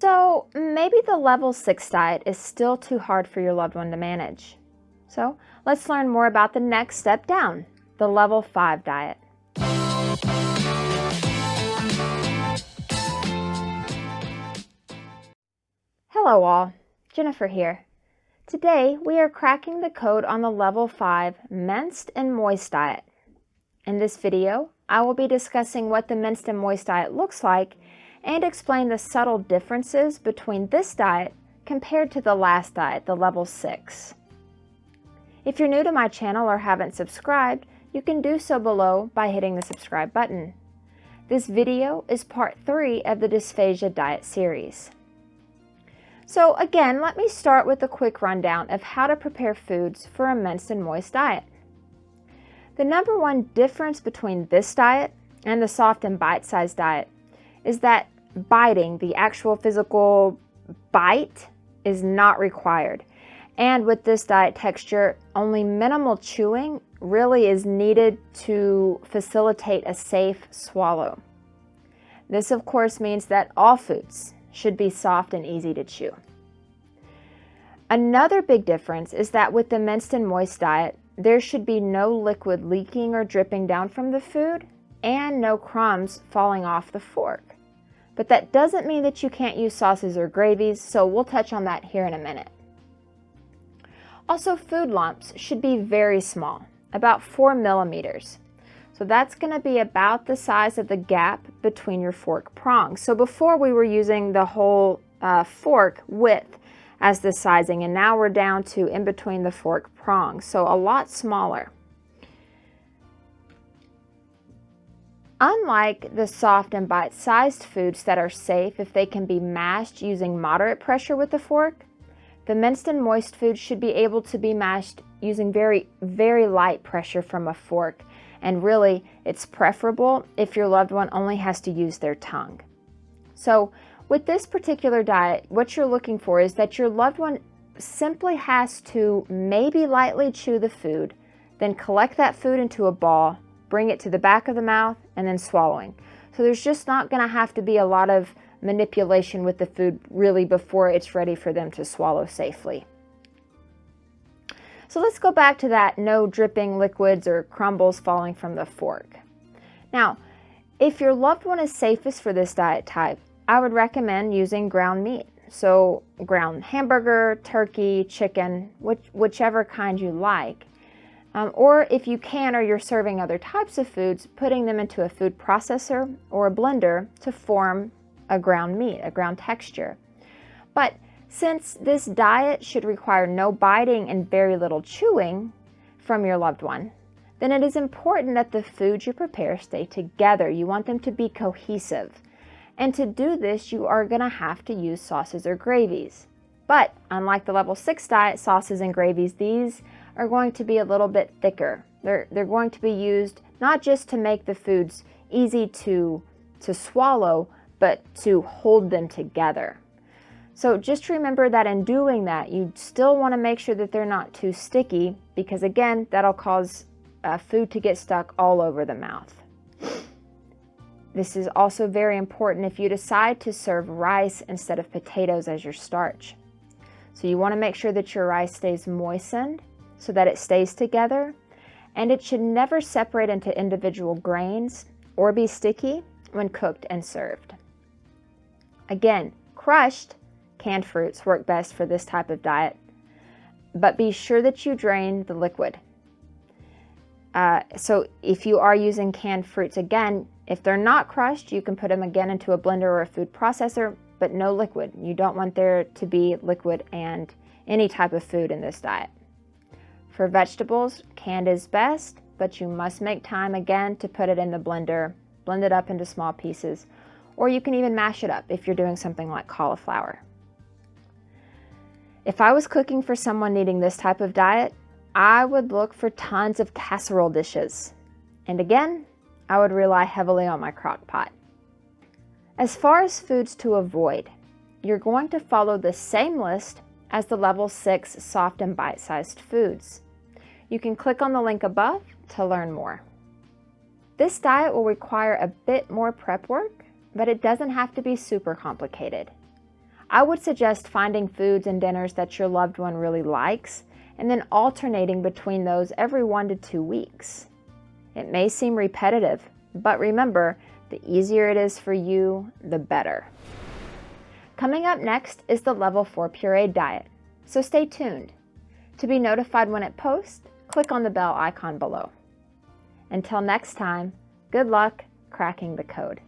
So maybe the level 6 diet is still too hard for your loved one to manage. So let's learn more about the next step down, the level 5 diet. Hello all, Jennifer here. Today we are cracking the code on the level 5 Minced and Moist diet. In this video, I will be discussing what the Minced and Moist diet looks like and explain the subtle differences between this diet compared to the last diet, the level 6. If you're new to my channel or haven't subscribed, you can do so below by hitting the subscribe button. This video is part 3 of the Dysphagia diet series. So again, let me start with a quick rundown of how to prepare foods for a minced and moist diet. The number one difference between this diet and the soft and bite-sized diet is that biting, the actual physical bite, is not required. And with this diet texture, only minimal chewing really is needed to facilitate a safe swallow. This, of course, means that all foods should be soft and easy to chew. Another big difference is that with the minced and moist diet, there should be no liquid leaking or dripping down from the food and no crumbs falling off the fork. But that doesn't mean that you can't use sauces or gravies, so we'll touch on that here in a minute. Also, food lumps should be very small, about 4 millimeters. So that's going to be about the size of the gap between your fork prongs. So before we were using the whole fork width as the sizing, and now we're down to in between the fork prongs, so a lot smaller. Unlike the soft and bite-sized foods that are safe if they can be mashed using moderate pressure with a fork, the minced and moist foods should be able to be mashed using very, very light pressure from a fork. And really, it's preferable if your loved one only has to use their tongue. So with this particular diet, what you're looking for is that your loved one simply has to maybe lightly chew the food, then collect that food into a ball, bring it to the back of the mouth, and then swallowing. So there's just not going to have to be a lot of manipulation with the food really before it's ready for them to swallow safely. So let's go back to that no dripping liquids or crumbles falling from the fork. Now, if your loved one is safest for this diet type, I would recommend using ground meat. So ground hamburger, turkey, chicken, whichever kind you like. Or if you can, or you're serving other types of foods, putting them into a food processor or a blender to form a ground meat, a ground texture. But since this diet should require no biting and very little chewing from your loved one, then it is important that the foods you prepare stay together. You want them to be cohesive. And to do this, you are going to have to use sauces or gravies. But unlike the level 6 diet, sauces and gravies, these are going to be a little bit thicker. They're going to be used not just to make the foods easy to swallow, but to hold them together. So just remember that in doing that, you still want to make sure that they're not too sticky, because again, that'll cause food to get stuck all over the mouth. This is also very important if you decide to serve rice instead of potatoes as your starch. So you want to make sure that your rice stays moistened so that it stays together, and it should never separate into individual grains or be sticky when cooked and served. Again, crushed canned fruits work best for this type of diet, but be sure that you drain the liquid. So if you are using canned fruits, again, if they're not crushed, you can put them again into a blender or a food processor, but no liquid. You don't want there to be liquid and any type of food in this diet. For vegetables, canned is best, but you must make time again to put it in the blender, blend it up into small pieces, or you can even mash it up if you're doing something like cauliflower. If I was cooking for someone needing this type of diet, I would look for tons of casserole dishes. And again, I would rely heavily on my crock pot. As far as foods to avoid, you're going to follow the same list as the level 6 soft and bite-sized foods. You can click on the link above to learn more. This diet will require a bit more prep work, but it doesn't have to be super complicated. I would suggest finding foods and dinners that your loved one really likes, and then alternating between those every 1 to 2 weeks. It may seem repetitive, but remember, the easier it is for you, the better. Coming up next is the Level 4 pureed diet, so stay tuned. To be notified when it posts, click on the bell icon below. Until next time, good luck cracking the code.